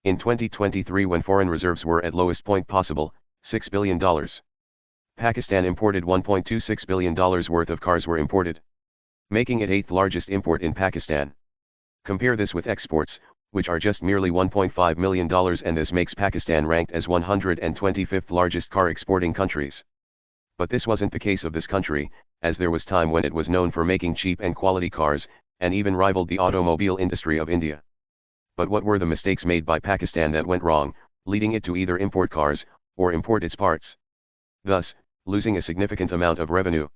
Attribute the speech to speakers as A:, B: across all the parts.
A: In 2023, when foreign reserves were at lowest point possible, $6 billion. Pakistan imported $1.26 billion worth of cars were imported, making it 8th largest import in Pakistan. Compare this with exports, which are just merely $1.5 million, and this makes Pakistan ranked as 125th largest car exporting countries. But this wasn't the case of this country, as there was time when it was known for making cheap and quality cars, and even rivaled the automobile industry of India. But what were the mistakes made by Pakistan that went wrong, leading it to either import cars, or import its parts, thus losing a significant amount of revenue?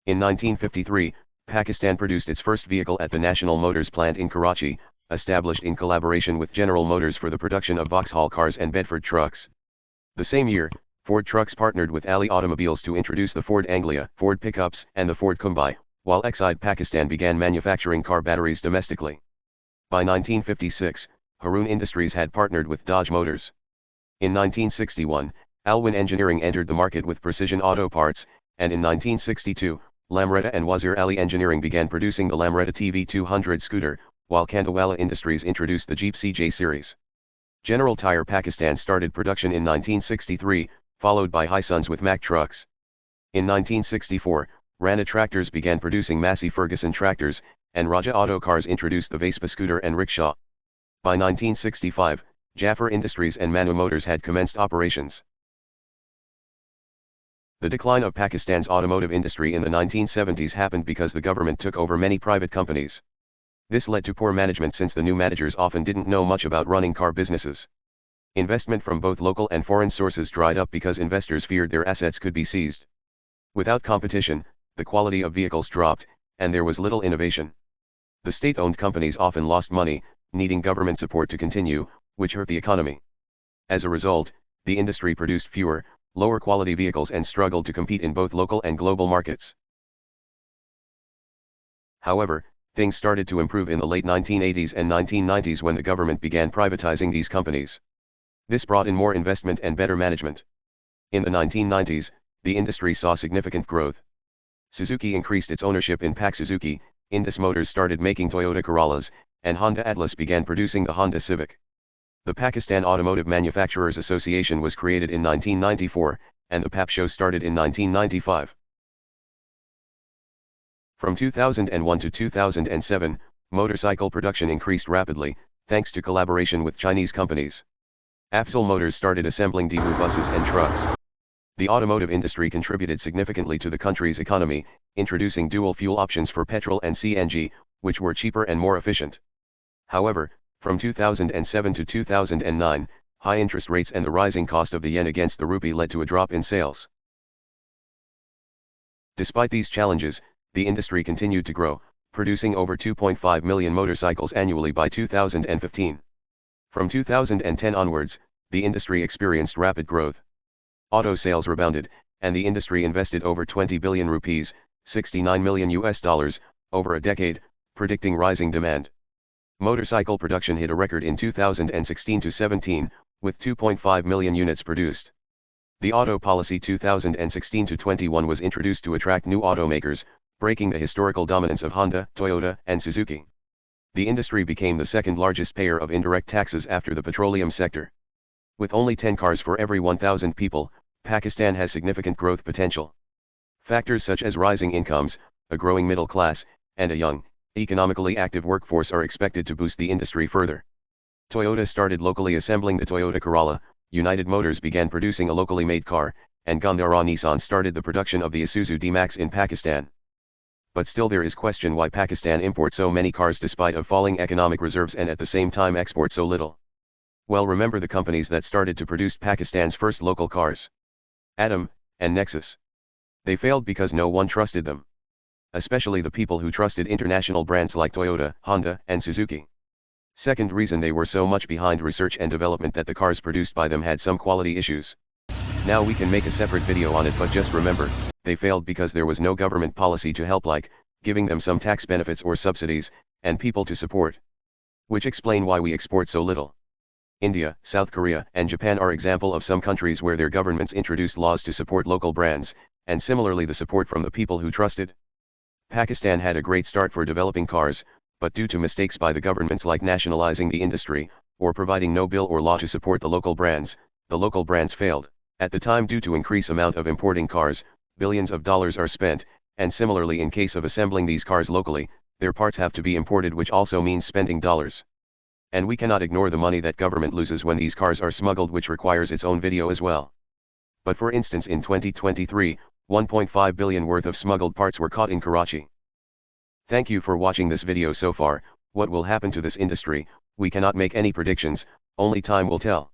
A: In 1953, Pakistan produced its first vehicle at the National Motors plant in Karachi, established in collaboration with General Motors for the production of Vauxhall cars and Bedford trucks. The same year, Ford Trucks partnered with Ali Automobiles to introduce the Ford Anglia, Ford pickups, and the Ford Kumbai, while Exide Pakistan began manufacturing car batteries domestically. By 1956, Haroon Industries had partnered with Dodge Motors. In 1961, Alwyn Engineering entered the market with precision auto parts, and in 1962, Lamreta and Wazir Ali Engineering began producing the Lamreta TV200 scooter, while Kandawala Industries introduced the Jeep CJ series. General Tyre Pakistan started production in 1963, followed by Hisense with Mack trucks. In 1964, Rana Tractors began producing Massey Ferguson tractors, and Raja Auto Cars introduced the Vespa scooter and rickshaw. By 1965, Jaffer Industries and Manu Motors had commenced operations. The decline of Pakistan's automotive industry in the 1970s happened because the government took over many private companies. This led to poor management, since the new managers often didn't know much about running car businesses. Investment from both local and foreign sources dried up because investors feared their assets could be seized. Without competition, the quality of vehicles dropped, and there was little innovation. The state-owned companies often lost money, needing government support to continue, which hurt the economy. As a result, the industry produced fewer, lower-quality vehicles and struggled to compete in both local and global markets. However, things started to improve in the late 1980s and 1990s when the government began privatizing these companies. This brought in more investment and better management. In the 1990s, the industry saw significant growth. Suzuki increased its ownership in Pak Suzuki, Indus Motors started making Toyota Corollas, and Honda Atlas began producing the Honda Civic. The Pakistan Automotive Manufacturers Association was created in 1994, and the PAP show started in 1995. From 2001 to 2007, motorcycle production increased rapidly, thanks to collaboration with Chinese companies. Vauxhall Motors started assembling Daewoo buses and trucks. The automotive industry contributed significantly to the country's economy, introducing dual fuel options for petrol and CNG, which were cheaper and more efficient. However, from 2007 to 2009, high interest rates and the rising cost of the yen against the rupee led to a drop in sales. Despite these challenges, the industry continued to grow, producing over 2.5 million motorcycles annually by 2015. From 2010 onwards, the industry experienced rapid growth. Auto sales rebounded, and the industry invested over 20 billion rupees, $69 million over a decade, predicting rising demand. Motorcycle production hit a record in 2016-17, with 2.5 million units produced. The Auto Policy 2016-21 was introduced to attract new automakers, breaking the historical dominance of Honda, Toyota, and Suzuki. The industry became the second largest payer of indirect taxes after the petroleum sector. With only 10 cars for every 1,000 people, Pakistan has significant growth potential. Factors such as rising incomes, a growing middle class, and a young, economically active workforce are expected to boost the industry further. Toyota started locally assembling the Toyota Corolla, United Motors began producing a locally made car, and Gandhara Nissan started the production of the Isuzu D-Max in Pakistan. But still there is question why Pakistan imports so many cars despite of falling economic reserves and at the same time export so little. Well, remember the companies that started to produce Pakistan's first local cars. Atom, and Nexus. They failed because no one trusted them. Especially the people who trusted international brands like Toyota, Honda, and Suzuki. Second reason, they were so much behind research and development that the cars produced by them had some quality issues. Now we can make a separate video on it, but just remember, they failed because there was no government policy to help, like giving them some tax benefits or subsidies, and people to support. Which explain why we export so little. India, South Korea, and Japan are example of some countries where their governments introduced laws to support local brands, and similarly the support from the people who trusted. Pakistan had a great start for developing cars, but due to mistakes by the governments like nationalizing the industry, or providing no bill or law to support the local brands failed. At the time, due to increased amount of importing cars, billions of dollars are spent, and similarly in case of assembling these cars locally, their parts have to be imported, which also means spending dollars. And we cannot ignore the money that government loses when these cars are smuggled, which requires its own video as well. But for instance, in 2023, 1.5 billion worth of smuggled parts were caught in Karachi. Thank you for watching this video so far. What will happen to this industry, we cannot make any predictions, only time will tell.